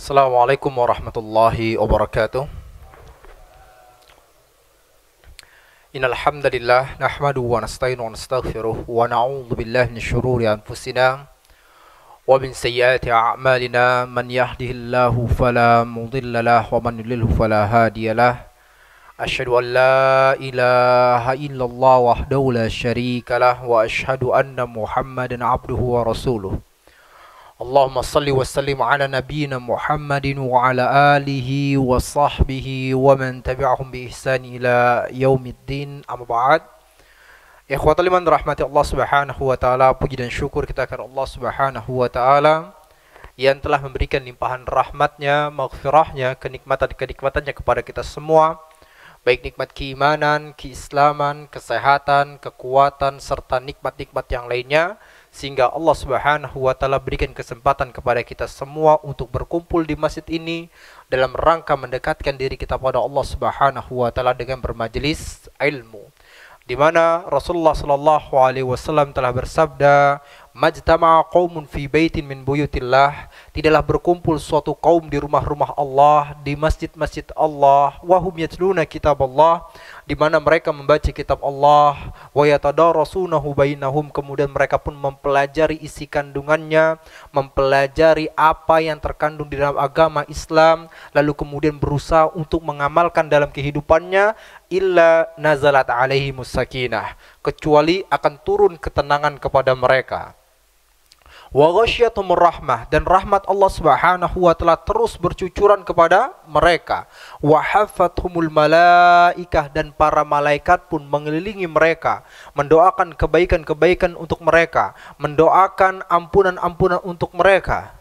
Assalamualaikum warahmatullahi wabarakatuh. Innal hamdalillah nahmaduhu wa nasta'inu wa nastaghfiruh wa na'udzu billahi min syururi anfusina wa min sayyiati a'malina man yahdihillahu fala mudilla lahu wa man yudlilhu fala hadiyalah. Asyhadu an la ilaha illallah wahdahu la syarika lah wa asyhadu anna Muhammadan abduhu wa rasuluh. Allahumma salli wa sallim ala nabiyyina Muhammadin wa ala alihi wa sahbihi wa man tabi'ahum bi ihsan ila yaumiddin, amma ba'd. Ikhwatal iman rahmati Allah subhanahu wa ta'ala, puji dan syukur kita kepada Allah subhanahu wa ta'ala yang telah memberikan limpahan rahmatnya, maghfirahnya, kenikmatan-kenikmatannya kepada kita semua, baik nikmat keimanan, keislaman, kesehatan, kekuatan, serta nikmat-nikmat yang lainnya, sehingga Allah subhanahu wa ta'ala berikan kesempatan kepada kita semua untuk berkumpul di masjid ini dalam rangka mendekatkan diri kita pada Allah subhanahu wa ta'ala dengan bermajelis ilmu, di mana Rasulullah sallallahu alaihi wasallam telah bersabda, majtama'a qaumun fi baitin min buyutillah, tidaklah berkumpul suatu kaum di rumah-rumah Allah, di masjid-masjid Allah, wa hum yatluna kitaballah, di mana mereka membaca kitab Allah, wa yatadarasunahu bainahum, kemudian mereka pun mempelajari isi kandungannya, mempelajari apa yang terkandung di dalam agama Islam, lalu kemudian berusaha untuk mengamalkan dalam kehidupannya, illa nazalat alaihimus sakinah, kecuali akan turun ketenangan kepada mereka. Wa ghasyiatumur rahmah, dan rahmat Allah subhanahu wa ta'ala terus bercucuran kepada mereka. Wa haffathumul malaikah, dan para malaikat pun mengelilingi mereka, mendoakan kebaikan-kebaikan untuk mereka, mendoakan ampunan-ampunan untuk mereka.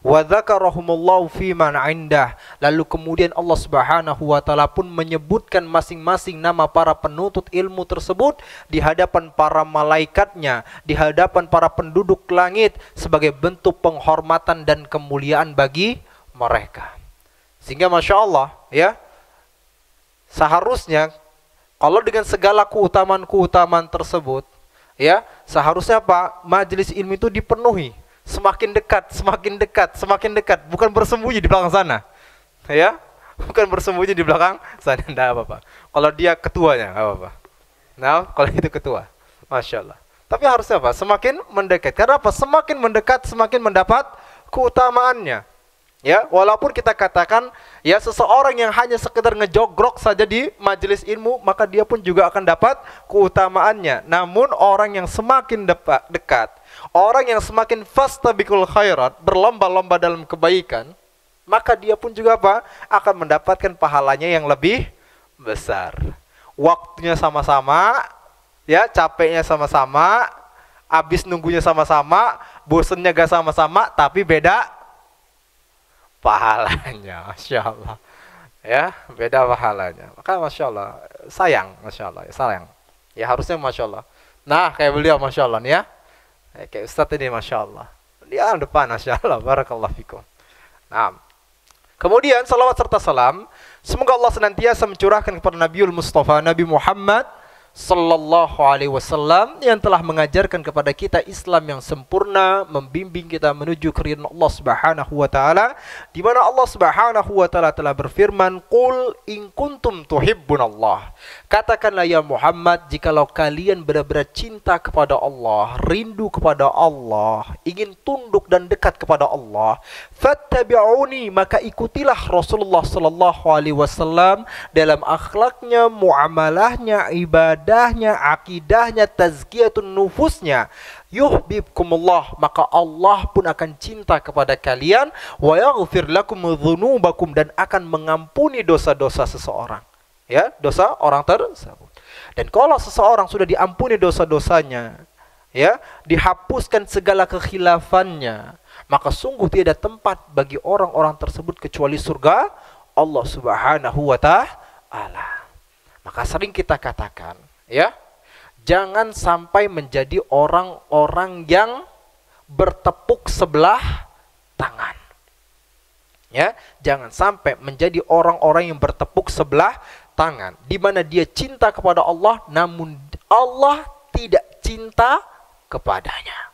Wa dzakarahumullahu fi man 'indah, lalu kemudian Allah subhanahu wa ta'ala pun menyebutkan masing-masing nama para penuntut ilmu tersebut di hadapan para malaikatnya, di hadapan para penduduk langit, sebagai bentuk penghormatan dan kemuliaan bagi mereka. Sehingga Masya Allah, ya, seharusnya kalau dengan segala keutamaan-keutamaan tersebut, ya, seharusnya apa? Majelis ilmu itu dipenuhi. Semakin dekat, semakin dekat, semakin dekat. Bukan bersembunyi di belakang sana, ya, bukan bersembunyi di belakang sana. Tidak apa-apa. Kalau dia ketuanya, nggak apa-apa. Nah, kalau itu ketua, Masya Allah. Tapi harusnya apa? Semakin mendekat. Karena apa? Semakin mendekat, semakin mendapat keutamaannya. Ya, walaupun kita katakan, ya, seseorang yang hanya sekedar ngejogrok saja di majelis ilmu, maka dia pun juga akan dapat keutamaannya. Namun orang yang semakin dekat, orang yang semakin fastabiqul khairat, berlomba-lomba dalam kebaikan, maka dia pun juga apa? Akan mendapatkan pahalanya yang lebih besar. Waktunya sama-sama, ya, capeknya sama-sama, habis nunggunya sama-sama, bosennya gak sama-sama, tapi beda pahalanya. Masya Allah, ya, beda pahalanya. Maka Masya Allah, sayang, Masya Allah, sayang. Ya, harusnya Masya Allah. Nah, kayak beliau Masya Allah nih, ya, kayak Ustadz ini Masya Allah, dia depan, Masya Allah, barakallahu fikum. Nah, kemudian salawat serta salam semoga Allah senantiasa mencurahkan kepada Nabiul Mustafa, Nabi Muhammad sallallahu alaihi wasallam, yang telah mengajarkan kepada kita Islam yang sempurna, membimbing kita menuju keridhaan Allah subhanahu wa ta'ala, di mana Allah subhanahu wa ta'ala telah berfirman, qul in kuntum tuhibbunallah, katakanlah ya Muhammad, jikalau kalian benar-benar cinta kepada Allah, rindu kepada Allah, ingin tunduk dan dekat kepada Allah, fattabi'uni, maka ikutilah Rasulullah sallallahu alaihi wasallam dalam akhlaknya, muamalahnya, ibadahnya, akidahnya, tazkiyatun nufusnya. Yuhibbukumullah, maka Allah pun akan cinta kepada kalian, wa yaghfir lakum dzunubakum, dan akan mengampuni dosa-dosa seseorang, ya, dosa orang tersebut. Dan kalau seseorang sudah diampuni dosa-dosanya, ya, dihapuskan segala kekhilafannya, maka sungguh tidak tempat bagi orang-orang tersebut kecuali surga Allah subhanahu wa ta'ala. Maka sering kita katakan, ya, jangan sampai menjadi orang-orang yang bertepuk sebelah tangan. Ya, jangan sampai menjadi orang-orang yang bertepuk sebelah tangan, di mana dia cinta kepada Allah, namun Allah tidak cinta kepadanya.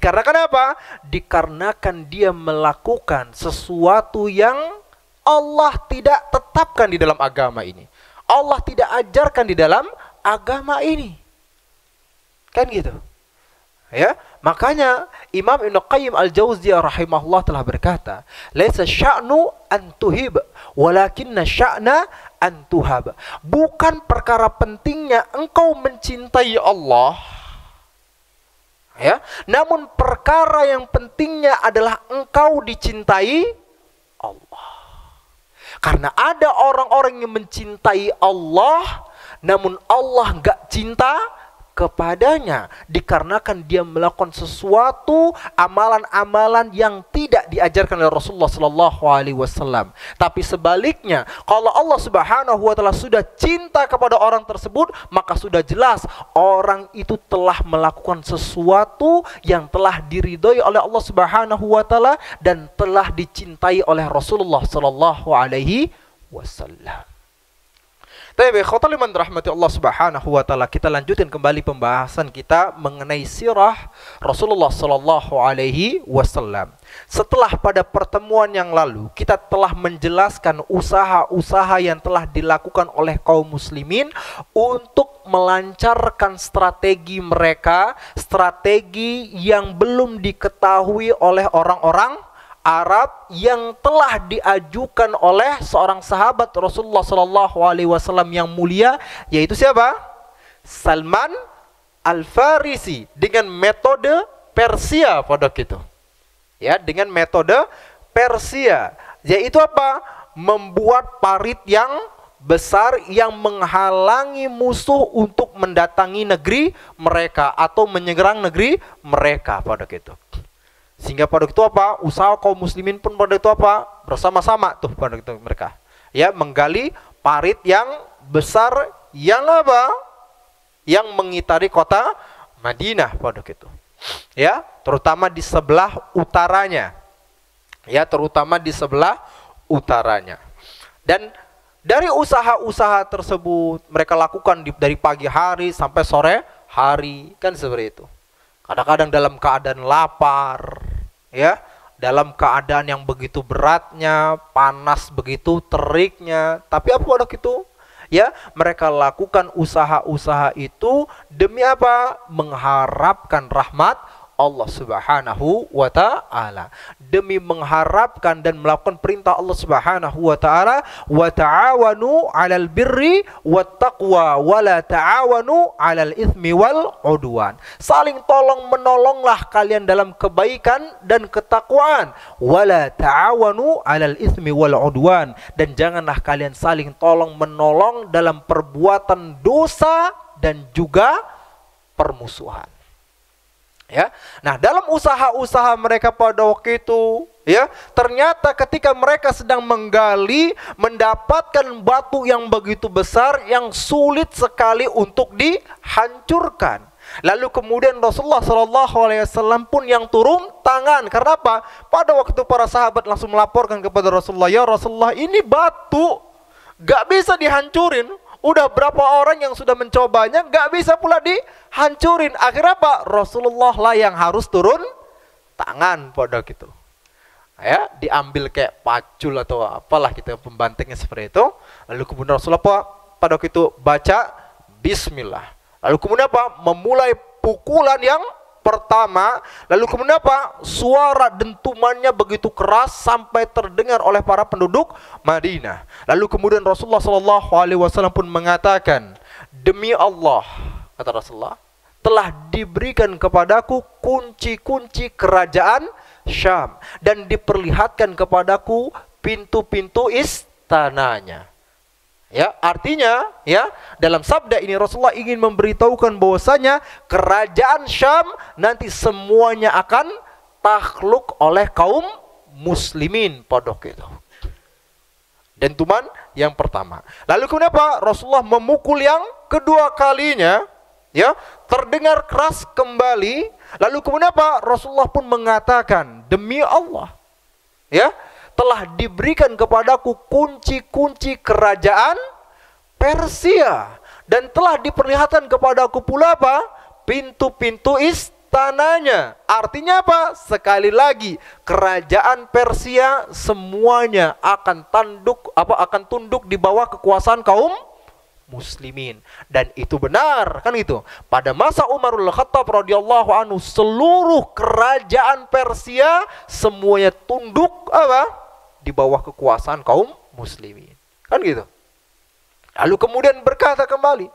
Dikarenakan apa? Dikarenakan dia melakukan sesuatu yang Allah tidak tetapkan di dalam agama ini. Allah tidak ajarkan di dalam agama ini. Kan gitu. Ya, makanya Imam Ibnu Qayyim Al-Jauziyah rahimahullah telah berkata, "Laisa sya'nu an tuhib, walakinna sya'na an tuhab." Bukan perkara pentingnya engkau mencintai Allah, ya, namun perkara yang pentingnya adalah engkau dicintai Allah. Karena ada orang-orang yang mencintai Allah, namun Allah enggak cinta kepadanya, dikarenakan dia melakukan sesuatu amalan-amalan yang tidak diajarkan oleh Rasulullah sallallahu alaihi wasallam. Tapi sebaliknya, kalau Allah Subhanahu wa taala sudah cinta kepada orang tersebut, maka sudah jelas orang itu telah melakukan sesuatu yang telah diridhoi oleh Allah Subhanahu wa taala dan telah dicintai oleh Rasulullah sallallahu alaihi wasallam. Tapi khotul iman rahmati Allah Subhanahu wa taala, kita lanjutin kembali pembahasan kita mengenai sirah Rasulullah sallallahu alaihi wasallam. Setelah pada pertemuan yang lalu kita telah menjelaskan usaha-usaha yang telah dilakukan oleh kaum muslimin untuk melancarkan strategi mereka, strategi yang belum diketahui oleh orang-orang Arab yang telah diajukan oleh seorang sahabat Rasulullah sallallahu alaihi wasallam yang mulia, yaitu siapa? Salman Al-Farisi, dengan metode Persia pada itu. Ya, dengan metode Persia, yaitu apa? Membuat parit yang besar yang menghalangi musuh untuk mendatangi negeri mereka atau menyeberang negeri mereka pada itu. Sehingga pada itu apa? Usaha kaum muslimin pun pada itu apa? Bersama-sama tuh pada itu mereka. Ya, menggali parit yang besar yang apa? Yang mengitari kota Madinah pada itu. Ya, terutama di sebelah utaranya. Ya, terutama di sebelah utaranya. Dan dari usaha-usaha tersebut mereka lakukan dari pagi hari sampai sore hari, kan seperti itu. Kadang-kadang dalam keadaan lapar, ya, dalam keadaan yang begitu beratnya, panas begitu teriknya, tapi apa pada itu? Ya, mereka lakukan usaha-usaha itu demi apa? Mengharapkan rahmat Allah Subhanahu wa taala, demi mengharapkan dan melakukan perintah Allah Subhanahu wa taala, wa ta'awanu 'alal birri wat taqwa wa la ta'awanu 'alal itsmi wal 'udwan. Saling tolong menolonglah kalian dalam kebaikan dan ketakwaan, wa la ta'awanu 'alal itsmi wal 'udwan, dan janganlah kalian saling tolong menolong dalam perbuatan dosa dan juga permusuhan. Ya, nah dalam usaha-usaha mereka pada waktu itu, ya, ternyata ketika mereka sedang menggali, mendapatkan batu yang begitu besar yang sulit sekali untuk dihancurkan. Lalu kemudian Rasulullah SAW pun yang turun tangan. Karena apa? Pada waktu para sahabat langsung melaporkan kepada Rasulullah, ya Rasulullah, ini batu gak bisa dihancurin. Udah berapa orang yang sudah mencobanya, gak bisa pula dihancurin. Akhirnya apa? Rasulullah lah yang harus turun tangan pada gitu. Ya, diambil kayak pacul atau apalah gitu, pembantingnya seperti itu. Lalu kemudian Rasulullah pada waktu itu baca Bismillah. Lalu kemudian apa? Memulai pukulan yang pertama. Lalu kemudian apa? Suara dentumannya begitu keras sampai terdengar oleh para penduduk Madinah. Lalu kemudian Rasulullah SAW pun mengatakan, demi Allah, kata Rasulullah, telah diberikan kepadaku kunci-kunci kerajaan Syam dan diperlihatkan kepadaku pintu-pintu istananya. Ya, artinya, ya, dalam sabda ini Rasulullah ingin memberitahukan bahwasanya kerajaan Syam nanti semuanya akan takluk oleh kaum muslimin pada itu. Dentuman yang pertama. Lalu kemudian apa? Rasulullah memukul yang kedua kalinya, ya, terdengar keras kembali. Lalu kemudian apa? Rasulullah pun mengatakan, demi Allah, ya, telah diberikan kepadaku kunci-kunci kerajaan Persia dan telah diperlihatkan kepadaku pula apa? Pintu-pintu istana. istananya. Artinya apa? Sekali lagi, kerajaan Persia semuanya akan tunduk di bawah kekuasaan kaum muslimin. Dan itu benar, kan gitu. Pada masa Umarul Khattab radhiyallahu anhu, seluruh kerajaan Persia semuanya tunduk di bawah kekuasaan kaum muslimin. Kan gitu. Lalu kemudian berkata kembali,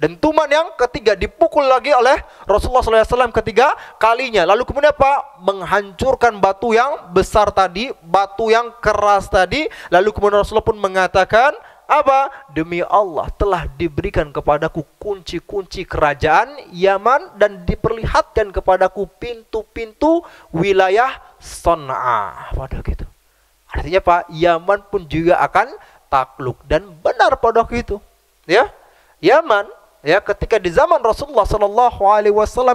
dentuman yang ketiga dipukul lagi oleh Rasulullah SAW ketiga kalinya. Lalu kemudian apa? Menghancurkan batu yang besar tadi, batu yang keras tadi. Lalu kemudian Rasulullah pun mengatakan, apa? Demi Allah telah diberikan kepadaku kunci-kunci kerajaan Yaman dan diperlihatkan kepadaku pintu-pintu wilayah Son'a. Pada gitu. Artinya Pak, Yaman pun juga akan takluk, dan benar pada waktu itu. Ya, Yaman ya ketika di zaman Rasulullah SAW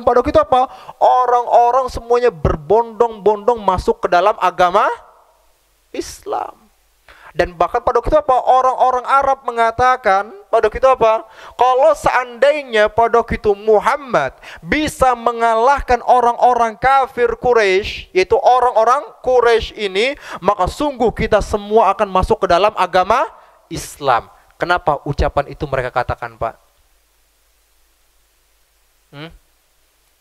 pada waktu itu apa? Orang-orang semuanya berbondong-bondong masuk ke dalam agama Islam. Dan bahkan pada waktu itu apa? Orang-orang Arab mengatakan pada waktu itu apa? Kalau seandainya pada waktu itu Muhammad bisa mengalahkan orang-orang kafir Quraisy, yaitu orang-orang Quraisy ini, maka sungguh kita semua akan masuk ke dalam agama Islam. Kenapa ucapan itu mereka katakan, Pak?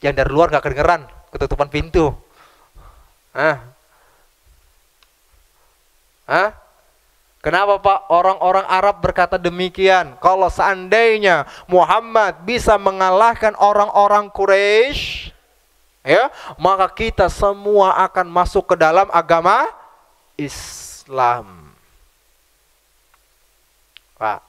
Yang dari luar gak kedengeran, ketutupan pintu. Kenapa Pak orang-orang Arab berkata demikian? Kalau seandainya Muhammad bisa mengalahkan orang-orang Quraisy, ya, maka kita semua akan masuk ke dalam agama Islam. Pak.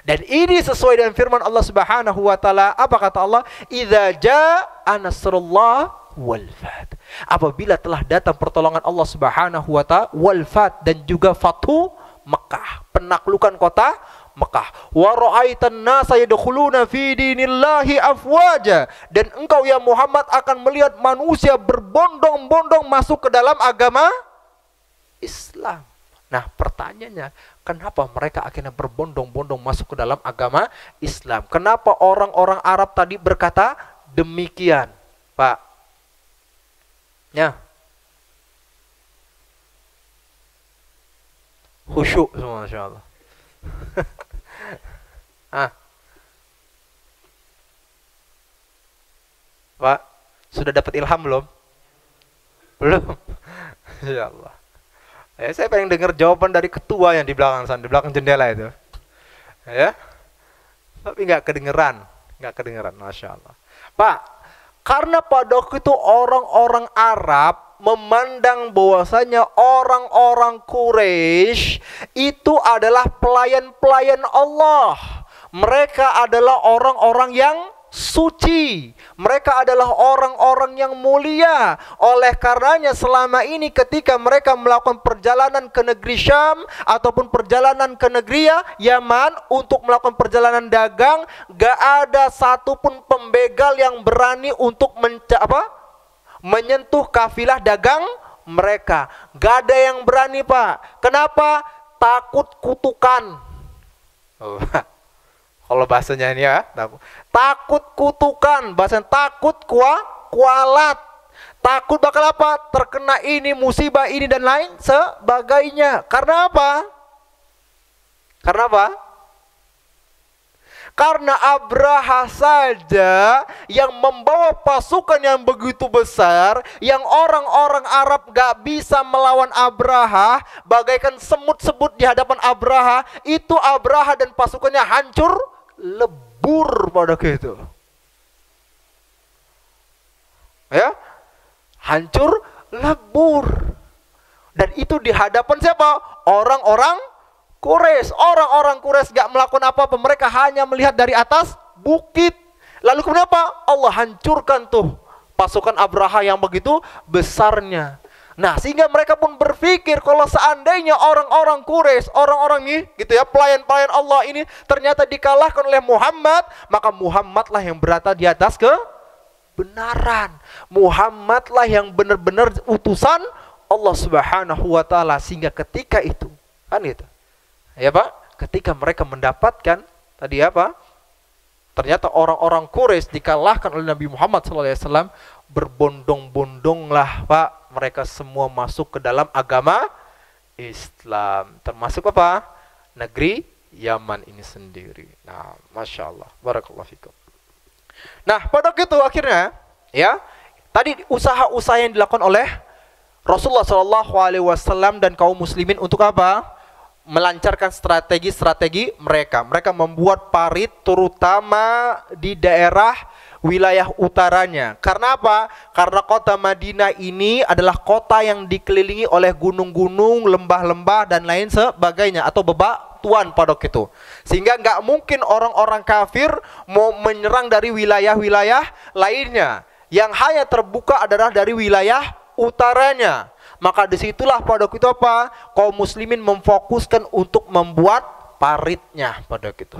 Dan ini sesuai dengan firman Allah Subhanahu wa taala. Apa kata Allah? Idza jaa nasrullah wal fath. Apabila telah datang pertolongan Allah Subhanahu wa taala wal fath, dan juga Fathu Mekah, penaklukan kota Mekah. Wa ra'aitan nasa yadkhuluna fi dinillahi afwaja, dan engkau ya Muhammad akan melihat manusia berbondong-bondong masuk ke dalam agama Islam. Nah, pertanyaannya, kenapa mereka akhirnya berbondong-bondong masuk ke dalam agama Islam? Kenapa orang-orang Arab tadi berkata demikian, Pak? Ya. Khusyuk semua, Masya Allah. Pak, sudah dapat ilham belum? Belum? Ya Allah. Saya pengen dengar jawaban dari ketua yang di belakang sana, di belakang jendela itu. Ya. Tapi nggak kedengeran, Masya Allah. Pak, karena pada waktu itu orang-orang Arab memandang bahwasanya orang-orang Quraisy itu adalah pelayan-pelayan Allah. Mereka adalah orang-orang yang suci. Mereka adalah orang-orang yang mulia. Oleh karenanya selama ini ketika mereka melakukan perjalanan ke negeri Syam ataupun perjalanan ke negeri Yaman untuk melakukan perjalanan dagang, gak ada satupun pembegal yang berani untuk menyentuh kafilah dagang mereka. Gak ada yang berani, Pak. Kenapa? Takut kutukan. Kalau bahasanya ini ya, takut kutukan, bahasanya takut kualat. Takut bakal apa? Terkena ini, musibah ini dan lain sebagainya. Karena apa? Karena Abraha saja yang membawa pasukan yang begitu besar, yang orang-orang Arab gak bisa melawan Abraha, bagaikan semut-semut di hadapan Abraha, itu Abraha dan pasukannya hancur lebur pada gitu. Ya, hancur lebur. Dan itu di hadapan siapa? Orang-orang Quraisy. Orang-orang Quraisy gak melakukan apa-apa. Mereka hanya melihat dari atas bukit. Lalu kemudian apa? Allah hancurkan tuh pasukan Abraha yang begitu besarnya. Nah, sehingga mereka pun berpikir kalau seandainya orang-orang Quraisy, orang-orang ini gitu ya, pelayan-pelayan Allah ini ternyata dikalahkan oleh Muhammad, maka Muhammadlah yang berada di atas kebenaran. Muhammadlah yang benar-benar utusan Allah Subhanahu wa taala. Sehingga ketika itu, kan gitu. Ya Pak, ketika mereka mendapatkan tadi apa? Ternyata orang-orang Quraisy dikalahkan oleh Nabi Muhammad SAW. berbondong-bondonglah Pak, mereka semua masuk ke dalam agama Islam, termasuk apa? Negeri Yaman ini sendiri. Nah, Masya Allah, barakallahu fikum. Nah, pada itu akhirnya, ya, tadi usaha-usaha yang dilakukan oleh Rasulullah SAW dan kaum muslimin untuk apa? Melancarkan strategi-strategi mereka. Mereka membuat parit terutama di daerah wilayah utaranya. Karena apa? Karena kota Madinah ini adalah kota yang dikelilingi oleh gunung-gunung, lembah-lembah dan lain sebagainya, atau bebatuan pada waktu itu. Sehingga nggak mungkin orang-orang kafir mau menyerang dari wilayah-wilayah lainnya. Yang hanya terbuka adalah dari wilayah utaranya. Maka disitulah pada waktu itu apa? Kaum muslimin memfokuskan untuk membuat paritnya pada waktu itu.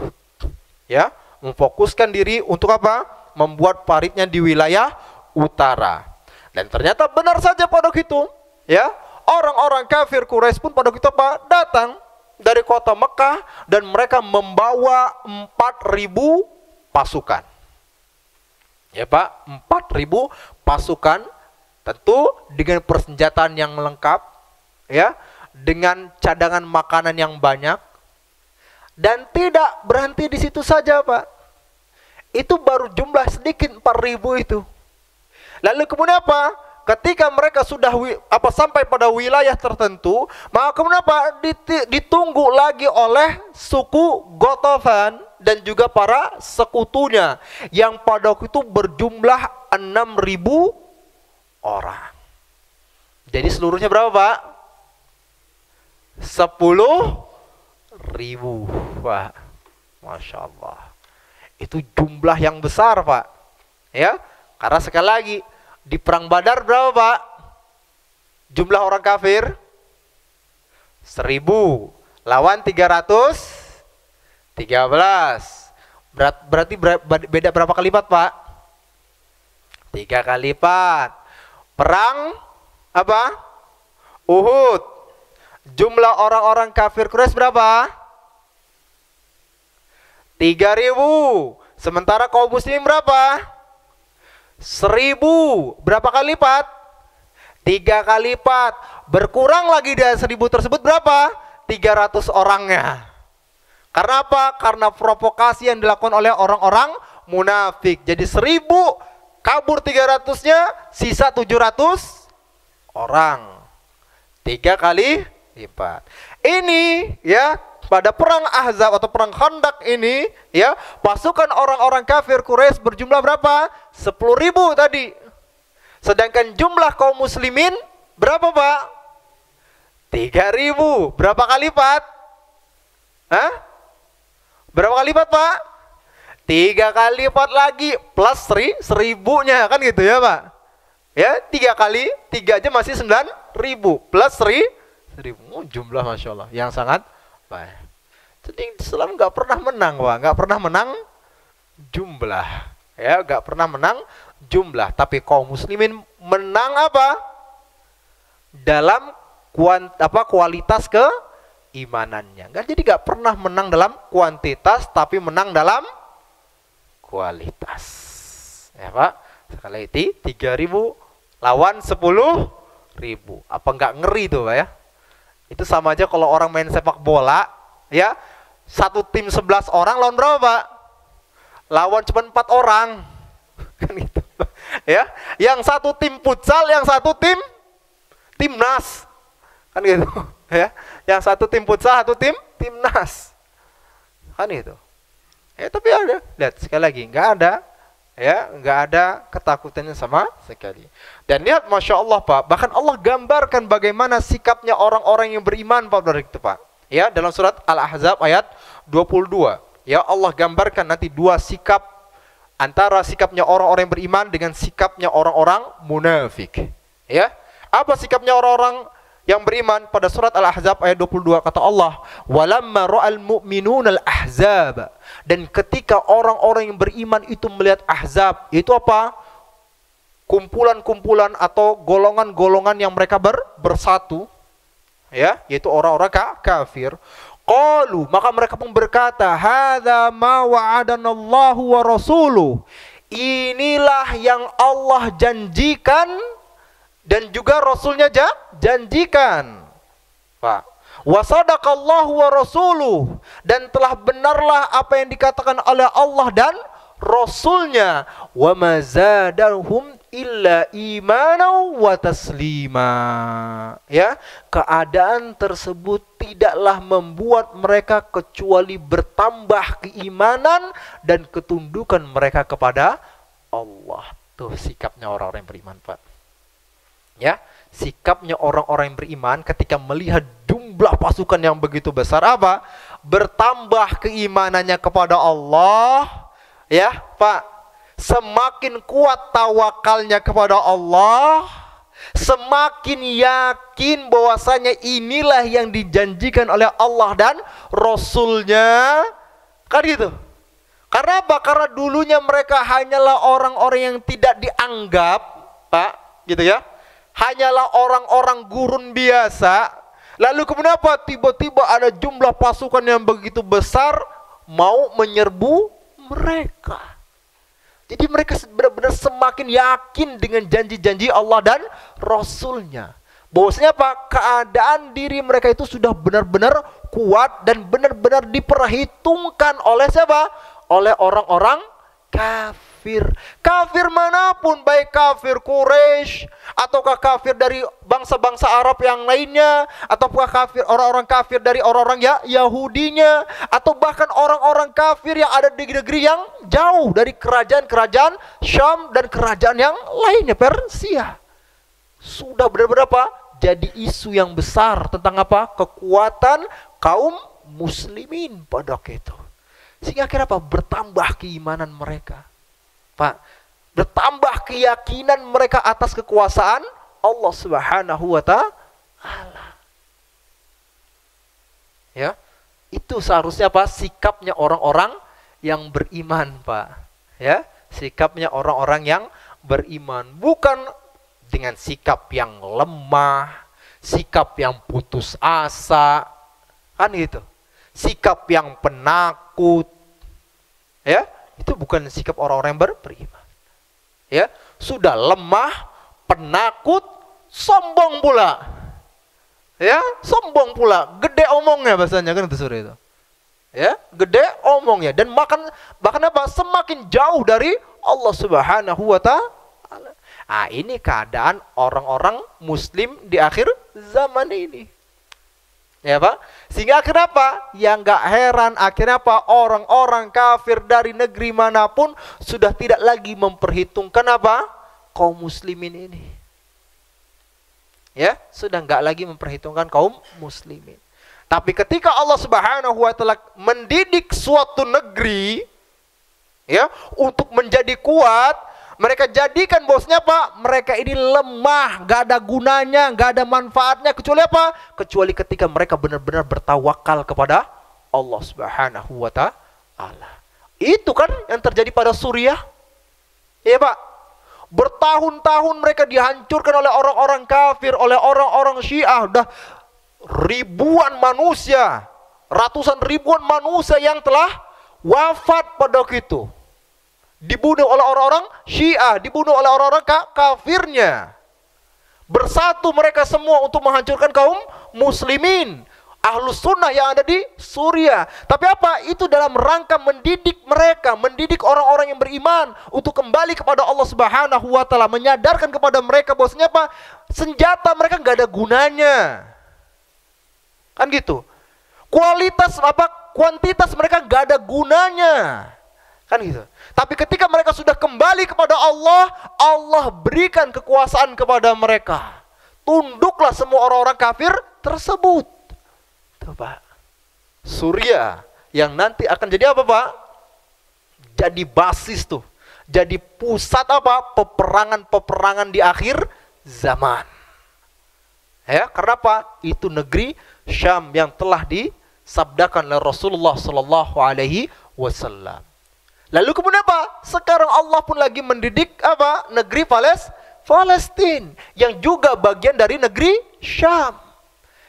Ya, memfokuskan diri untuk apa? Membuat paritnya di wilayah utara. Dan ternyata benar saja pada waktu itu, ya, orang-orang kafir Quraisy pun pada waktu itu apa? Datang dari kota Mekah dan mereka membawa 4.000 pasukan. Ya Pak, 4.000 pasukan, tentu dengan persenjataan yang lengkap, ya, dengan cadangan makanan yang banyak, dan tidak berhenti di situ saja Pak. Itu baru jumlah sedikit 4.000 itu. Lalu kemudian apa? Ketika mereka sudah sampai pada wilayah tertentu, maka kemudian apa? Ditunggu lagi oleh suku Ghatafan dan juga para sekutunya yang pada waktu itu berjumlah 6.000 orang. Jadi seluruhnya berapa Pak? 10.000. Wah, Masya Allah. Itu jumlah yang besar Pak. Ya, karena sekali lagi di perang Badar berapa Pak? Jumlah orang kafir 1.000 lawan 313. Berarti beda berapa kali lipat Pak? 3 kali lipat. Perang apa? Uhud. Jumlah orang-orang kafir Quraisy berapa? 3.000. Sementara kaum muslimin berapa? 1.000. Berapa kali lipat? 3 kali lipat. Berkurang lagi dari 1.000 tersebut berapa? 300 orangnya. Karena apa? Karena provokasi yang dilakukan oleh orang-orang munafik. Jadi 1.000 kabur 300-nya, sisa 700 orang. 3 kali lipat. Ini ya, pada perang Ahzab atau perang Khandaq ini, ya, pasukan orang-orang kafir Quraisy berjumlah berapa? 10.000 tadi. Sedangkan jumlah kaum muslimin berapa Pak? 3.000. Berapa kali lipat? Hah? Berapa kali lipat Pak? 3 kali lipat lagi plus 1.000-nya, kan gitu ya Pak? Ya, 3 kali 3 aja masih 9.000 plus 1.000. Jumlah Masya Allah yang sangat baik. Jadi Islam nggak pernah menang Pak, nggak pernah menang jumlah, ya, nggak pernah menang jumlah. Tapi kaum muslimin menang apa? Dalam kualitas keimanannya. Jadi nggak pernah menang dalam kuantitas, tapi menang dalam kualitas. Ya Pak, sekali lagi 3.000 lawan 10.000. Apa nggak ngeri tuh Pak ya? Itu sama aja kalau orang main sepak bola, ya, satu tim 11 orang lawan berapa Pak? Lawan cuma 4 orang. Kan gitu. Ya, yang satu tim futsal, yang satu timnas. Kan gitu. Ya, yang satu tim futsal, satu timnas. Kan itu. Ya, tapi ada, lihat sekali lagi, nggak ada, ya, nggak ada ketakutannya sama sekali. Dan lihat Masya Allah Pak, bahkan Allah gambarkan bagaimana sikapnya orang-orang yang beriman Pak dari itu Pak. Ya, dalam surat Al-Ahzab ayat 22. Ya, Allah gambarkan nanti dua sikap antara sikapnya orang-orang yang beriman dengan sikapnya orang-orang munafik. Ya, apa sikapnya orang-orang yang beriman pada surat Al-Ahzab ayat 22? Kata Allah, "Walamma ra'al mu'minuna al-ahzab." Dan ketika orang-orang yang beriman itu melihat Ahzab, itu apa? Kumpulan-kumpulan atau golongan-golongan yang mereka bersatu, ya, yaitu orang-orang kafir. Qalu, maka mereka pun berkata, "Hadza ma wa'adanallahu wa rasuluh." inilah yang Allah janjikan dan juga Rasulnya janjikan. Pak, wa sadaqallahu wa rasuluh, dan telah benarlah apa yang dikatakan oleh Allah dan Rasulnya. Wa ma zadahum illa imanan wa taslima. Ya, keadaan tersebut tidaklah membuat mereka kecuali bertambah keimanan dan ketundukan mereka kepada Allah. Tuh sikapnya orang-orang yang beriman, Pak. Ya, sikapnya orang-orang yang beriman ketika melihat jumlah pasukan yang begitu besar, apa? Bertambah keimanannya kepada Allah. Ya, Pak. Semakin kuat tawakalnya kepada Allah, semakin yakin bahwasanya inilah yang dijanjikan oleh Allah dan Rasulnya. Kan gitu. Karena apa? Karena dulunya mereka hanyalah orang-orang yang tidak dianggap, Pak, gitu ya. Hanyalah orang-orang gurun biasa. Lalu kemudian apa? Tiba-tiba ada jumlah pasukan yang begitu besar mau menyerbu mereka. Jadi mereka benar-benar semakin yakin dengan janji-janji Allah dan Rasulnya. Bahwasanya apa? Keadaan diri mereka itu sudah benar-benar kuat dan benar-benar diperhitungkan oleh siapa? Oleh orang-orang kafir. Kafir manapun, baik kafir Quraisy ataukah kafir dari bangsa-bangsa Arab yang lainnya, ataukah kafir orang-orang kafir dari orang-orang Yahudinya, atau bahkan orang-orang kafir yang ada di negeri yang jauh dari kerajaan-kerajaan Syam dan kerajaan yang lainnya, Persia. Sudah benar-benar apa? Jadi isu yang besar tentang apa? Kekuatan kaum muslimin pada waktu itu. Sehingga akhirnya apa? Bertambah keimanan mereka, Pak. Bertambah keyakinan mereka atas kekuasaan Allah Subhanahu wa ta'ala. Ya, itu seharusnya apa? Sikapnya orang-orang yang beriman, Pak. Ya, sikapnya orang-orang yang beriman, bukan dengan sikap yang lemah, sikap yang putus asa, kan gitu. Sikap yang penakut. Ya, itu bukan sikap orang-orang yang beriman. Ya, sudah lemah, penakut, sombong pula. Ya, sombong pula, gede omongnya bahasanya, kan itu sore itu. Ya, gede omongnya dan bahkan apa? Semakin jauh dari Allah Subhanahu wa ta'ala. Ah, ini keadaan orang-orang muslim di akhir zaman ini. Ya, Pak. Sehingga akhirnya apa? Yang gak heran akhirnya apa? Orang-orang kafir dari negeri manapun sudah tidak lagi memperhitungkan apa? Kaum muslimin ini. Ya, sudah gak lagi memperhitungkan kaum muslimin. Tapi ketika Allah Subhanahu wa ta'ala mendidik suatu negeri, ya, untuk menjadi kuat, mereka jadikan bosnya apa? Mereka ini lemah, gak ada gunanya, gak ada manfaatnya, kecuali apa? Kecuali ketika mereka benar-benar bertawakal kepada Allah Subhanahu wa ta'ala. Itu kan yang terjadi pada Suriah. Iya, Pak. Bertahun-tahun mereka dihancurkan oleh orang-orang kafir, oleh orang-orang Syiah. Udah ribuan manusia, ratusan ribuan manusia yang telah wafat pada waktu itu. Dibunuh oleh orang-orang Syiah, dibunuh oleh orang-orang kafirnya. Bersatu mereka semua untuk menghancurkan kaum muslimin, Ahlus Sunnah yang ada di Suriah. Tapi apa? Itu dalam rangka mendidik mereka, mendidik orang-orang yang beriman untuk kembali kepada Allah Subhanahu wa ta'ala, menyadarkan kepada mereka bahwasanya apa? Senjata mereka nggak ada gunanya. Kan gitu. Kuantitas mereka nggak ada gunanya. Kan gitu. Tapi ketika mereka sudah kembali kepada Allah, Allah berikan kekuasaan kepada mereka. Tunduklah semua orang-orang kafir tersebut. Tuh, Pak. Suriah yang nanti akan jadi apa, Pak? Jadi basis tuh. Jadi pusat apa? Peperangan-peperangan di akhir zaman. Ya, karena apa? Itu negeri Syam yang telah disabdakan oleh Rasulullah sallallahu alaihi wasallam. Lalu kemudian apa? Sekarang Allah pun lagi mendidik apa? Negeri Palestina yang juga bagian dari negeri Syam.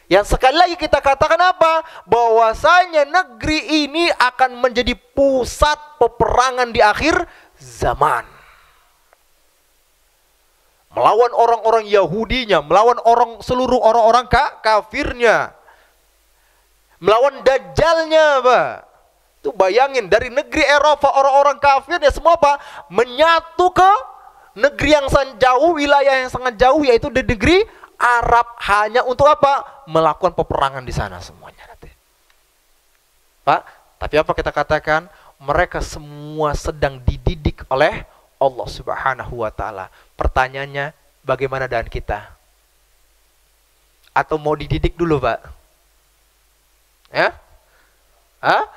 Yang sekali lagi kita katakan apa? Bahwasanya negeri ini akan menjadi pusat peperangan di akhir zaman. Melawan orang-orang Yahudinya, melawan seluruh orang-orang kafirnya. Melawan dajjalnya, Pak. Tuh bayangin, dari negeri Eropa orang-orang kafirnya semua apa? Menyatu ke negeri yang sangat jauh, wilayah yang sangat jauh, yaitu di negeri Arab. Hanya untuk apa? Melakukan peperangan di sana semuanya nanti. Pak, tapi apa kita katakan? Mereka semua sedang dididik oleh Allah Subhanahu wa ta'ala. Pertanyaannya, bagaimana dengan kita? Atau mau dididik dulu, Pak? Ya?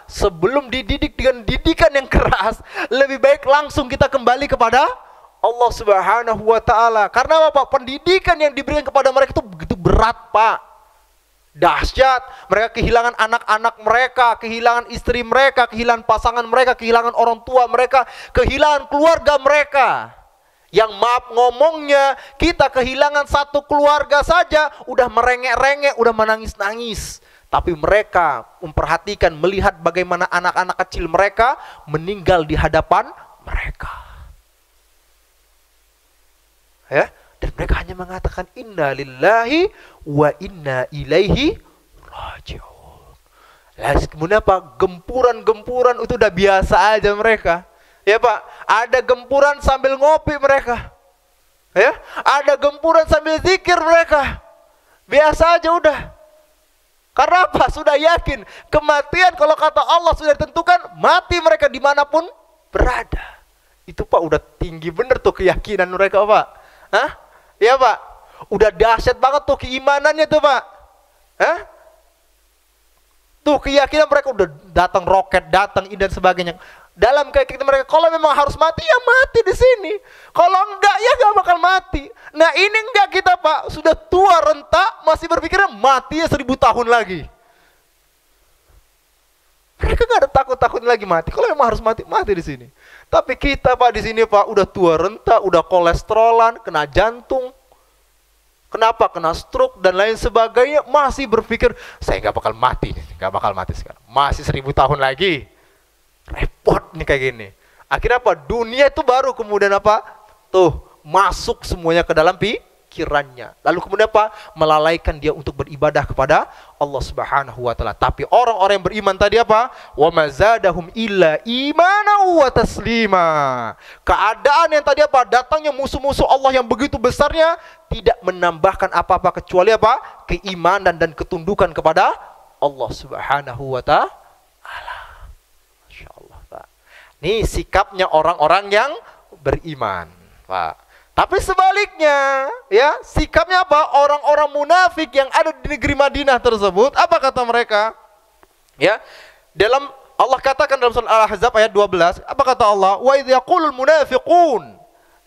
Sebelum dididik dengan didikan yang keras, lebih baik langsung kita kembali kepada Allah Subhanahu wa ta'ala. Karena apa, Pak? Pendidikan yang diberikan kepada mereka itu begitu berat, Pak. Dahsyat. Mereka kehilangan anak-anak mereka, kehilangan istri mereka, kehilangan pasangan mereka, kehilangan orang tua mereka, kehilangan keluarga mereka. Yang maaf ngomongnya, kita kehilangan satu keluarga saja udah merengek-rengek, udah menangis-nangis. Tapi mereka memperhatikan, melihat bagaimana anak-anak kecil mereka meninggal di hadapan mereka. Ya, dan mereka hanya mengatakan inna lillahi wa inna ilaihi raji'un. Lalu kemudian apa? Gempuran-gempuran itu udah biasa aja mereka. Ya, Pak, ada gempuran sambil ngopi mereka. Ya, ada gempuran sambil zikir mereka. Biasa aja udah. Karena apa? Sudah yakin kematian kalau kata Allah sudah ditentukan, mati mereka dimanapun berada. Itu, Pak, udah tinggi bener tuh keyakinan mereka, Pak. Ya, Pak, udah dahsyat banget tuh keimanannya tuh, Pak. Tuh keyakinan mereka udah datang roket, datang ini dan sebagainya. Dalam keyakinan mereka, kalau memang harus mati ya mati di sini. Kalau enggak ya enggak bakal mati. Nah ini enggak kita, Pak, sudah tua renta masih berpikir mati ya 1000 tahun lagi. Mereka enggak ada takut-takut lagi mati. Kalau memang harus mati, mati di sini. Tapi kita, Pak, di sini, Pak, udah tua renta, udah kolesterolan, kena jantung. Kenapa? Kena stroke dan lain sebagainya, masih berpikir saya enggak bakal mati, enggak bakal mati sekarang. Masih 1000 tahun lagi. Repot nih kayak gini. Akhirnya apa? Dunia itu baru kemudian apa? Tuh, masuk semuanya ke dalam pikirannya. Lalu kemudian apa? Melalaikan dia untuk beribadah kepada Allah Subhanahu wa ta'ala. Tapi orang-orang yang beriman tadi apa? Wa mazadahum illa imana wa taslima. Keadaan yang tadi apa? Datangnya musuh-musuh Allah yang begitu besarnya tidak menambahkan apa-apa kecuali apa? Keimanan dan ketundukan kepada Allah Subhanahu wa ta'ala. Ini sikapnya orang-orang yang beriman, Pak. Tapi sebaliknya, ya, sikapnya apa? Orang-orang munafik yang ada di negeri Madinah tersebut, apa kata mereka? Ya, dalam Allah katakan dalam surah Al-Ahzab ayat 12, apa kata Allah? Wa idh yaqulul munafiqun,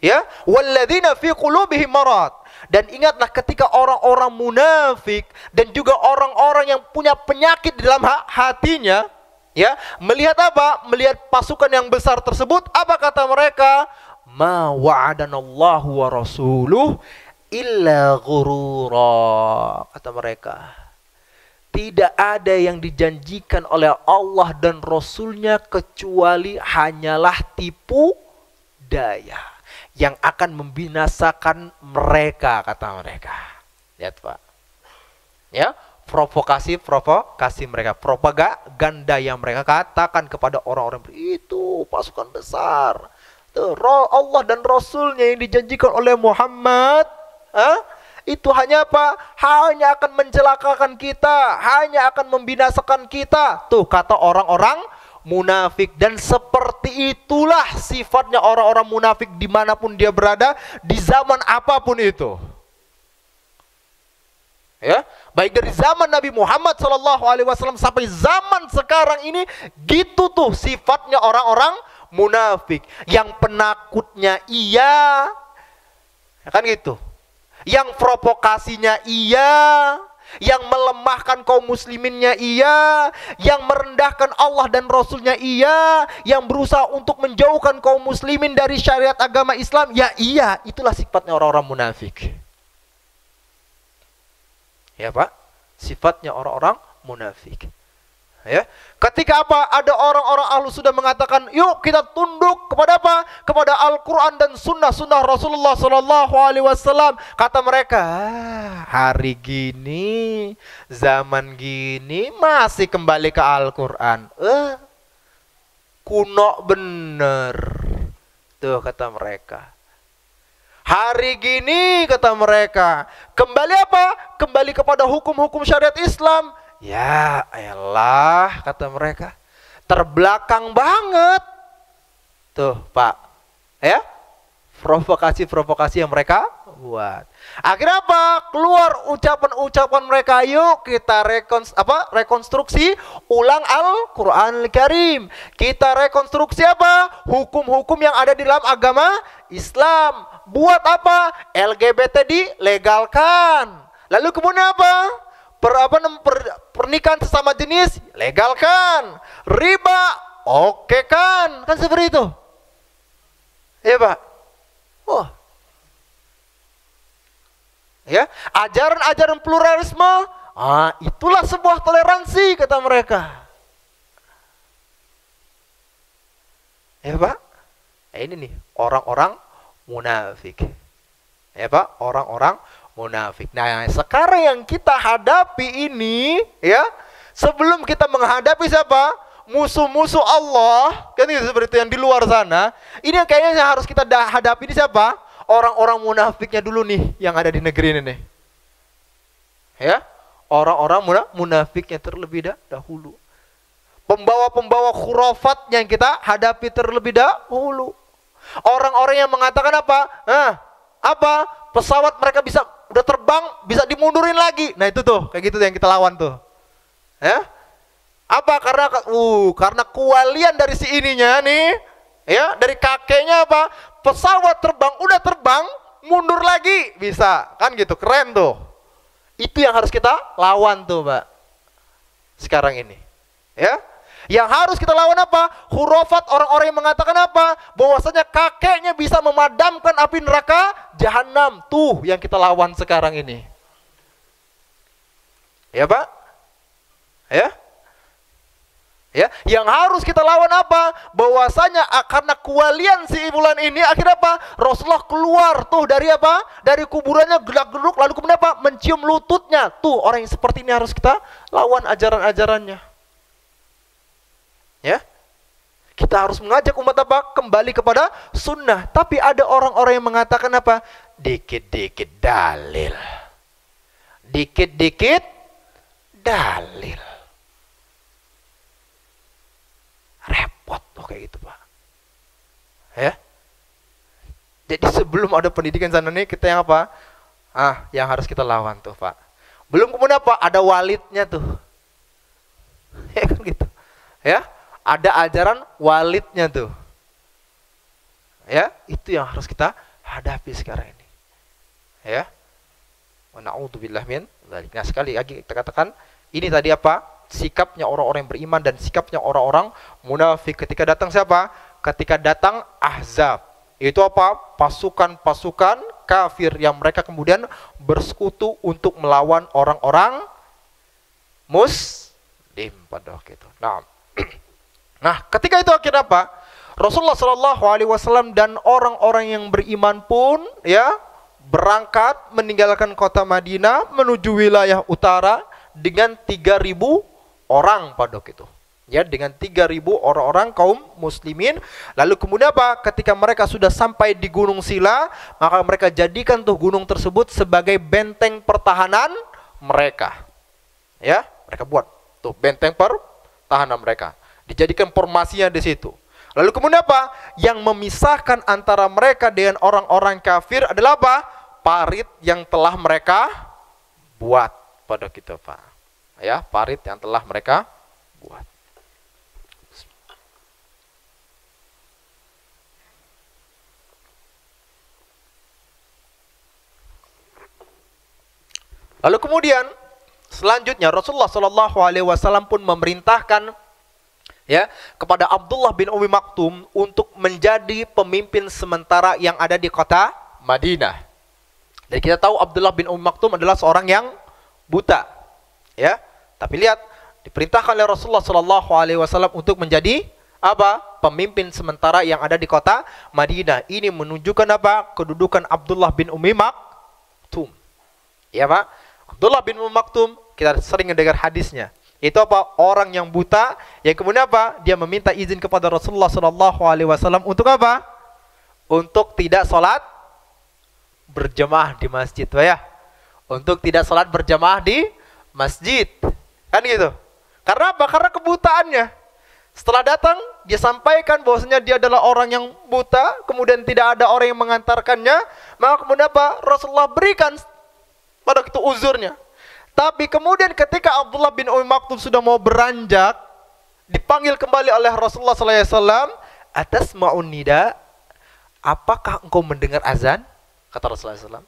ya, walladzina fi qulubihim marad. Dan ingatlah ketika orang-orang munafik dan juga orang-orang yang punya penyakit di dalam hatinya, ya, melihat apa? Melihat pasukan yang besar tersebut, apa kata mereka? Ma wa'adanallahu wa rasuluh illa ghurura. Kata mereka, tidak ada yang dijanjikan oleh Allah dan Rasulnya kecuali hanyalah tipu daya yang akan membinasakan mereka, kata mereka. Lihat, Pak. Ya, provokasi mereka, propaganda yang mereka katakan kepada orang-orang itu pasukan besar. Tuh, Allah dan Rasulnya yang dijanjikan oleh Muhammad, itu hanya apa? Hanya akan mencelakakan kita, hanya akan membinasakan kita. Tuh kata orang-orang munafik. Dan seperti itulah sifatnya orang-orang munafik dimanapun dia berada, di zaman apapun itu. Ya, baik dari zaman Nabi Muhammad SAW sampai zaman sekarang ini, gitu tuh sifatnya orang-orang munafik. Yang penakutnya iya, kan gitu. Yang provokasinya iya, yang melemahkan kaum musliminnya iya, yang merendahkan Allah dan Rasulnya iya, yang berusaha untuk menjauhkan kaum muslimin dari syariat agama Islam ya iya. Itulah sifatnya orang-orang munafik. Ya, Pak, sifatnya orang-orang munafik. Ya, ketika apa? Ada orang-orang ahlu sudah mengatakan, yuk kita tunduk kepada apa? Kepada Al-Quran dan sunnah Rasulullah Sallallahu Alaihi Wasallam. Kata mereka, hari gini, zaman gini masih kembali ke Al-Quran. Kuno bener. Tuh kata mereka. Hari gini kata mereka, kembali apa? Kembali kepada hukum-hukum syariat Islam. Ya elah kata mereka, terbelakang banget. Tuh Pak, ya, provokasi-provokasi yang mereka buat. Akhirnya apa? Keluar ucapan-ucapan mereka, yuk kita rekonstruksi ulang Al-Quran Al-Karim. Kita rekonstruksi apa? Hukum-hukum yang ada di dalam agama Islam. Buat apa? LGBT dilegalkan. Lalu kemudian apa? Pernikahan sesama jenis legalkan. Riba oke kan? Kan seperti itu. Ya Pak. Wah. Ya, ajaran-ajaran pluralisme, itulah sebuah toleransi kata mereka. Ya Pak. Ini nih orang-orang munafik. Ya Pak, orang-orang munafik. Nah, sekarang yang kita hadapi ini, ya, sebelum kita menghadapi siapa? Musuh-musuh Allah, kan itu seperti itu yang di luar sana. Ini yang kayaknya yang harus kita hadapi ini siapa? Orang-orang munafiknya dulu nih yang ada di negeri ini nih. Ya, orang-orang munafiknya terlebih dahulu. Pembawa-pembawa khurafat yang kita hadapi terlebih dahulu. Orang-orang yang mengatakan apa? Apa? Pesawat mereka bisa udah terbang, bisa dimundurin lagi. Nah itu tuh, kayak gitu yang kita lawan tuh. Ya? Apa? Karena kewalian dari si ininya nih, ya, dari kakeknya apa? Pesawat terbang, udah terbang, mundur lagi bisa, kan gitu, keren tuh. Itu yang harus kita lawan tuh, Pak. Sekarang ini, ya. Yang harus kita lawan apa? Khurafat, orang-orang yang mengatakan apa? Bahwasanya kakeknya bisa memadamkan api neraka jahanam. Tuh yang kita lawan sekarang ini. Ya Pak? Ya? Ya, yang harus kita lawan apa? Bahwasanya karena kewalian si bulan ini akhirnya apa? Rasulullah keluar tuh dari apa? Dari kuburannya gerak-geruk, lalu kemudian apa? Mencium lututnya. Tuh orang yang seperti ini harus kita lawan ajaran-ajarannya. Ya, kita harus mengajak umat apa? Kembali kepada sunnah. Tapi ada orang-orang yang mengatakan apa? Dikit-dikit dalil, dikit-dikit dalil. Repot tuh kayak gitu Pak. Ya. Jadi sebelum ada pendidikan sana nih, kita yang apa? Yang harus kita lawan tuh Pak. Belum kemudian apa? Ada walidnya tuh. Ya kan gitu. Ya. Ada ajaran walidnya tuh. Ya, itu yang harus kita hadapi sekarang ini. Ya. Wa na'udzubillah min dzalik. Nah, sekali lagi kita katakan, ini tadi apa? Sikapnya orang-orang yang beriman dan sikapnya orang-orang munafik ketika datang siapa? Ketika datang Ahzab. Itu apa? Pasukan-pasukan kafir yang mereka kemudian bersekutu untuk melawan orang-orang muslim pada waktu itu. Nah, ketika itu akhirnya apa? Rasulullah Shallallahu Alaihi Wasallam dan orang-orang yang beriman pun, ya, berangkat meninggalkan kota Madinah menuju wilayah utara dengan 3.000 orang pada waktu itu. Ya, dengan 3.000 orang-orang kaum muslimin. Lalu kemudian apa? Ketika mereka sudah sampai di Gunung Sila, maka mereka jadikan tuh gunung tersebut sebagai benteng pertahanan mereka. Ya, mereka buat tuh benteng pertahanan mereka. Dijadikan formasinya di situ. Lalu kemudian apa? Yang memisahkan antara mereka dengan orang-orang kafir adalah apa? Parit yang telah mereka buat pada kita Pak. Ya, parit yang telah mereka buat. Lalu kemudian selanjutnya Rasulullah Shallallahu Alaihi Wasallam pun memerintahkan, ya, kepada Abdullah bin Umi Maktum untuk menjadi pemimpin sementara yang ada di kota Madinah. Dan kita tahu Abdullah bin Umi Maktum adalah seorang yang buta, ya. Tapi lihat Diperintahkan oleh Rasulullah Shallallahu Alaihi Wasallam untuk menjadi apa? Pemimpin sementara yang ada di kota Madinah. Ini menunjukkan apa? Kedudukan Abdullah bin Ummi Maktum. Ya Pak, Abdullah bin Ummi Maktum kita sering mendengar hadisnya. Itu apa? Orang yang buta yang kemudian apa? Dia meminta izin kepada Rasulullah Shallallahu Alaihi Wasallam untuk apa? Untuk tidak sholat berjamaah di masjid, ya. Untuk tidak sholat berjamaah di masjid, kan gitu. Karena apa? Karena kebutaannya. Setelah datang, dia sampaikan bahwasanya dia adalah orang yang buta, kemudian tidak ada orang yang mengantarkannya, maka kemudian apa? Rasulullah berikan pada itu uzurnya. Tapi kemudian ketika Abdullah bin Ummi Maktum sudah mau beranjak, dipanggil kembali oleh Rasulullah SAW, atasma'un nida, apakah engkau mendengar azan? Kata Rasulullah SAW.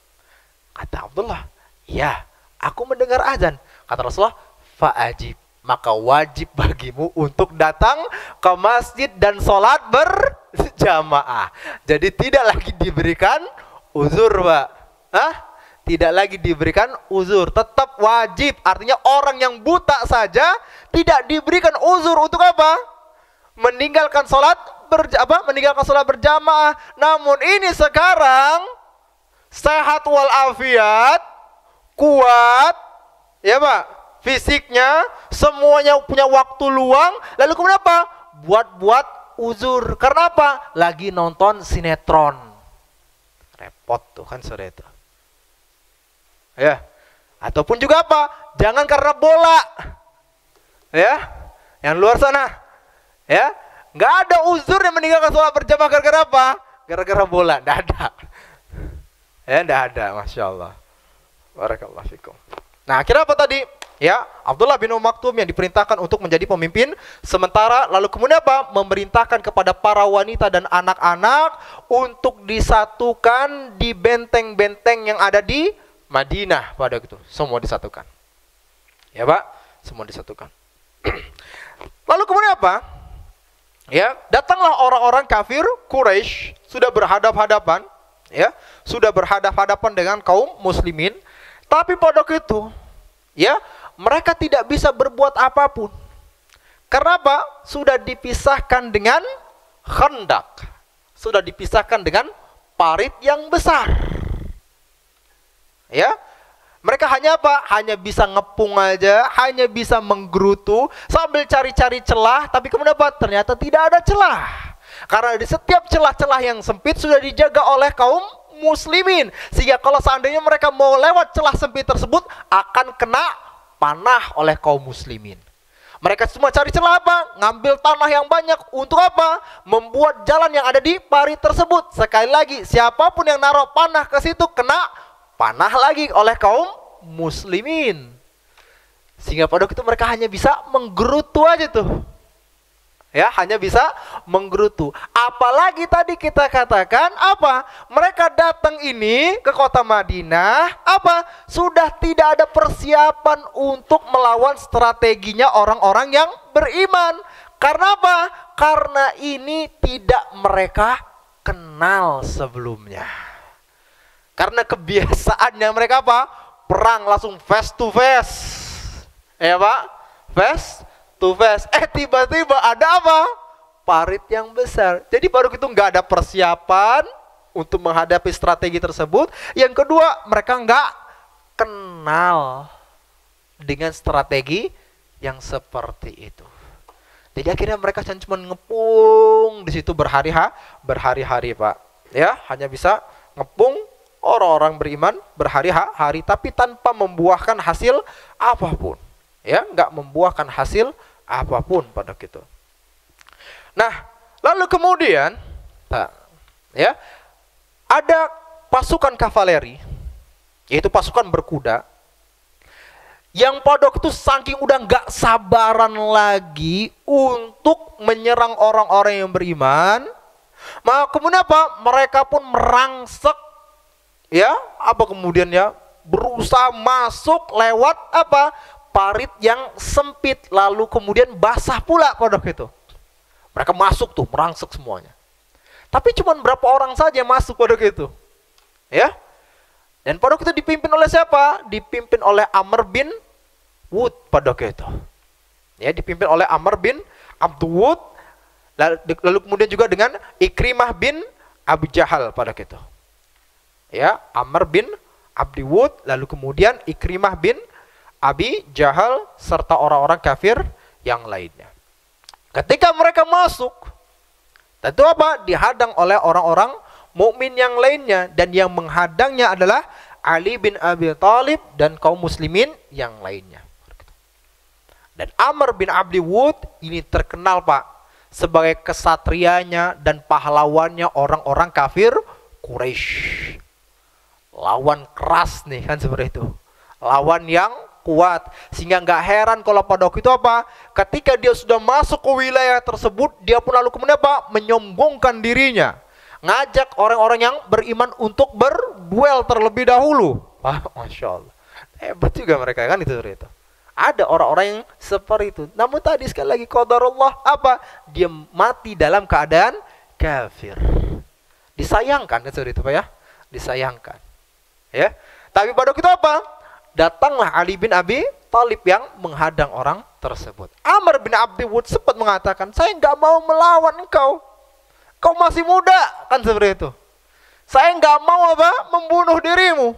Kata Abdullah, ya, aku mendengar azan. Kata Rasulullah, fa'ajib, maka wajib bagimu untuk datang ke masjid dan sholat berjamaah. Jadi tidak lagi diberikan uzur, Pak. Hah? Tidak lagi diberikan uzur, tetap wajib. Artinya orang yang buta saja tidak diberikan uzur untuk apa? Meninggalkan sholat berjamaah. Namun ini sekarang sehat walafiat, kuat, ya Pak. Fisiknya, semuanya punya waktu luang, lalu kemudian apa? Buat uzur. Karena apa? Lagi nonton sinetron. Repot tuh kan sore itu. Ya. Ataupun juga apa? Jangan karena bola. Ya. Yang luar sana. Ya. Nggak ada uzur yang meninggalkan sholat berjamaah gara-gara apa? Gara-gara bola. Nggak ada. Ya, nggak ada. Masya Allah. Barakallahu fikum. Nah, akhirnya apa tadi? Ya, Abdullah bin Ummi Maktum yang diperintahkan untuk menjadi pemimpin sementara, lalu kemudian apa? Memerintahkan kepada para wanita dan anak-anak untuk disatukan di benteng-benteng yang ada di Madinah pada itu. Semua disatukan. Ya, Pak, semua disatukan. Lalu kemudian apa? Ya, datanglah orang-orang kafir Quraisy, sudah berhadap-hadapan, ya, sudah berhadap-hadapan dengan kaum muslimin, tapi pada itu, ya, mereka tidak bisa berbuat apapun. Karena apa? Sudah dipisahkan dengan khandak. Sudah dipisahkan dengan parit yang besar. Ya. Mereka hanya apa? Hanya bisa ngepung aja, hanya bisa menggerutu sambil cari-cari celah, tapi kemudian apa? Ternyata tidak ada celah. Karena di setiap celah-celah yang sempit sudah dijaga oleh kaum muslimin. Sehingga kalau seandainya mereka mau lewat celah sempit tersebut akan kena panah oleh kaum muslimin. Mereka semua cari celah apa? Ngambil tanah yang banyak untuk apa? Membuat jalan yang ada di parit tersebut. Sekali lagi, siapapun yang naruh panah ke situ kena panah lagi oleh kaum muslimin. Sehingga pada waktu itu mereka hanya bisa menggerutu aja tuh. Ya, hanya bisa menggerutu. Apalagi tadi kita katakan apa? Mereka datang ini ke kota Madinah, apa? Sudah tidak ada persiapan untuk melawan strateginya orang-orang yang beriman. Karena apa? Karena ini tidak mereka kenal sebelumnya. Karena kebiasaannya mereka apa? Perang langsung face to face. Ya Pak? Face to face. Tiba-tiba ada apa? Parit yang besar. Jadi baru itu nggak ada persiapan untuk menghadapi strategi tersebut. Yang kedua, mereka nggak kenal dengan strategi yang seperti itu. Jadi akhirnya mereka cuma ngepung di situ berhari-hari, Pak. Ya, hanya bisa ngepung orang-orang beriman berhari-hari, tapi tanpa membuahkan hasil apapun. Ya, nggak membuahkan hasil apapun pada gitu. Nah, lalu kemudian, ya, ada pasukan kavaleri, yaitu pasukan berkuda, yang pada waktu saking udah nggak sabaran lagi untuk menyerang orang-orang yang beriman, maka kemudian apa? Mereka pun merangsek, ya, apa kemudian ya, berusaha masuk lewat apa? Parit yang sempit, lalu kemudian basah pula pada waktu itu. Mereka masuk tuh, merangsek semuanya. Tapi cuma berapa orang saja masuk pada waktu itu, ya. Dan pada waktu itu dipimpin oleh siapa? Dipimpin oleh Amr bin Wud pada waktu itu. Ya, dipimpin oleh Amr bin Abdul lalu kemudian juga dengan Ikrimah bin Abu Jahal pada itu. Ya, Amr bin Abdul lalu kemudian Ikrimah bin Abi Jahal serta orang-orang kafir yang lainnya. Ketika mereka masuk, tentu apa? Dihadang oleh orang-orang mukmin yang lainnya, dan yang menghadangnya adalah Ali bin Abi Thalib dan kaum muslimin yang lainnya. Dan Amr bin Abdi Wud ini terkenal, Pak, sebagai kesatrianya dan pahlawannya orang-orang kafir Quraisy. Lawan keras nih kan seperti itu. Lawan yang kuat. Sehingga nggak heran kalau pada waktu itu apa? Ketika dia sudah masuk ke wilayah tersebut, dia pun lalu kemudian apa? Menyombongkan dirinya. Ngajak orang-orang yang beriman untuk berduel terlebih dahulu. Wah, Masya Allah. Hebat juga mereka kan itu. Ada orang-orang yang seperti itu. Namun tadi sekali lagi qadarullah apa? Dia mati dalam keadaan kafir. Disayangkan kan seperti itu, Pak ya? Disayangkan. Ya. Tapi pada waktu itu apa? Datanglah Ali bin Abi Thalib yang menghadang orang tersebut. Amr bin Abdi Wud sempat mengatakan, "Saya nggak mau melawan engkau. Kau masih muda." Kan seperti itu. "Saya nggak mau apa? Membunuh dirimu.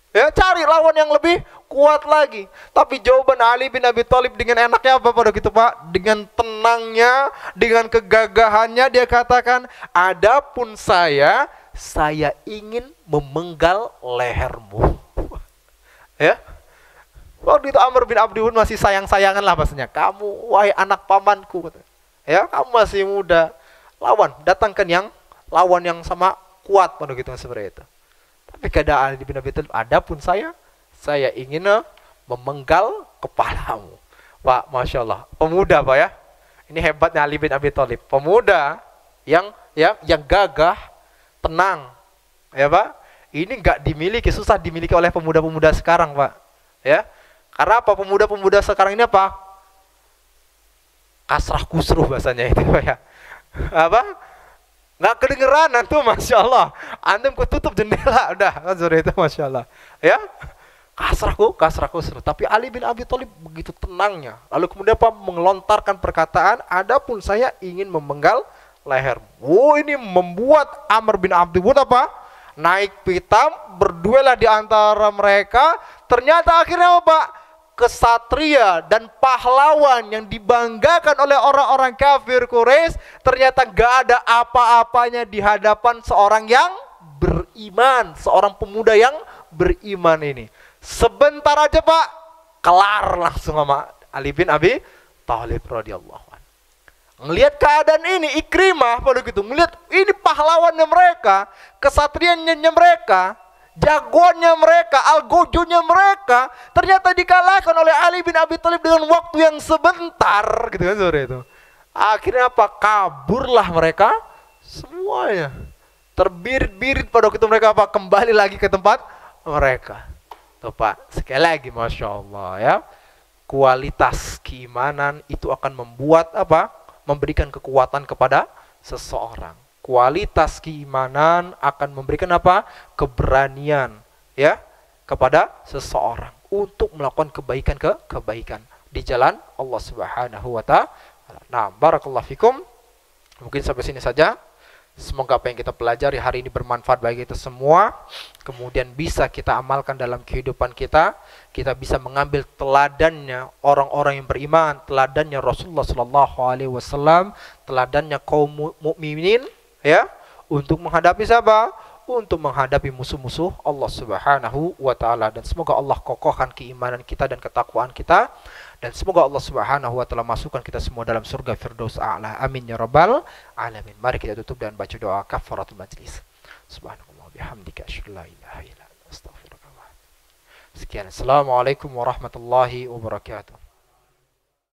Ya, cari lawan yang lebih kuat lagi." Tapi jawaban Ali bin Abi Thalib dengan enaknya apa pada gitu, Pak? Dengan tenangnya, dengan kegagahannya dia katakan, "Adapun saya ingin memenggal lehermu." Ya. Waktu itu Amr bin Abdi Wud masih sayang-sayangan lah maksudnya. "Kamu wahai anak pamanku." Ya, "kamu masih muda. Lawan, datangkan lawan yang sama kuat," pada gitu seperti itu. Tapi kata Ali bin Abi Thalib, "Adapun saya ingin memenggal kepalamu." Pak, Masya Allah, pemuda, Pak ya. Ini hebatnya Ali bin Abi Thalib. Pemuda yang gagah, tenang, ya Pak. Ini nggak dimiliki, susah dimiliki oleh pemuda-pemuda sekarang, Pak. Ya, karena apa? Pemuda-pemuda sekarang ini apa? Kasrah kusruh bahasanya itu, Pak ya. Apa? Nggak kedengeran antum, Masya Allah. Antum kututup jendela, udah kan sore itu, Masya Allah. Ya, kasrah kusruh. Tapi Ali bin Abi Thalib begitu tenangnya. Lalu kemudian apa? Mengelontarkan perkataan, "Adapun saya ingin memenggal leher." Oh, ini membuat Amr bin Abdi Wud apa? Naik pitam, berduelah di antara mereka. Ternyata akhirnya apa? Kesatria dan pahlawan yang dibanggakan oleh orang-orang kafir Quraisy ternyata gak ada apa-apanya di hadapan seorang yang beriman, seorang pemuda yang beriman ini. Sebentar aja, Pak, kelar langsung sama Ali bin Abi Thalib radhiyallahu anhu. Melihat keadaan ini, Ikrimah pada gitu, melihat ini pahlawannya mereka, kesatriannya mereka, jagoannya mereka, algojonya mereka, ternyata dikalahkan oleh Ali bin Abi Thalib dengan waktu yang sebentar, gitu kan sore itu. Akhirnya apa? Kaburlah mereka semuanya. Terbirit-birit pada waktu mereka apa? Kembali lagi ke tempat mereka. Tuh, Pak, sekali lagi, Masya Allah ya. Kualitas keimanan itu akan membuat apa? Memberikan kekuatan kepada seseorang. Kualitas keimanan akan memberikan apa? Keberanian ya kepada seseorang untuk melakukan kebaikan di jalan Allah Subhanahu wa taala. Nah, barakallahu fikum. Mungkin sampai sini saja. Semoga apa yang kita pelajari hari ini bermanfaat bagi kita semua. Kemudian bisa kita amalkan dalam kehidupan kita. Kita bisa mengambil teladannya orang-orang yang beriman, teladannya Rasulullah SAW, teladannya kaum mukminin, ya, untuk menghadapi siapa? Untuk menghadapi musuh-musuh Allah Subhanahu wa taala. Dan semoga Allah kokohkan keimanan kita dan ketakwaan kita. Dan semoga Allah Subhanahu wa taala masukkan kita semua dalam surga Firdaus A'la. Amin ya rabbal alamin. Mari kita tutup dan baca doa kafaratul majlis. Subhanallah bihamdika asyhadu an la ilaha illa anta astaghfiruka wa atubu ilaik. Sekian. Assalamualaikum warahmatullahi wabarakatuh.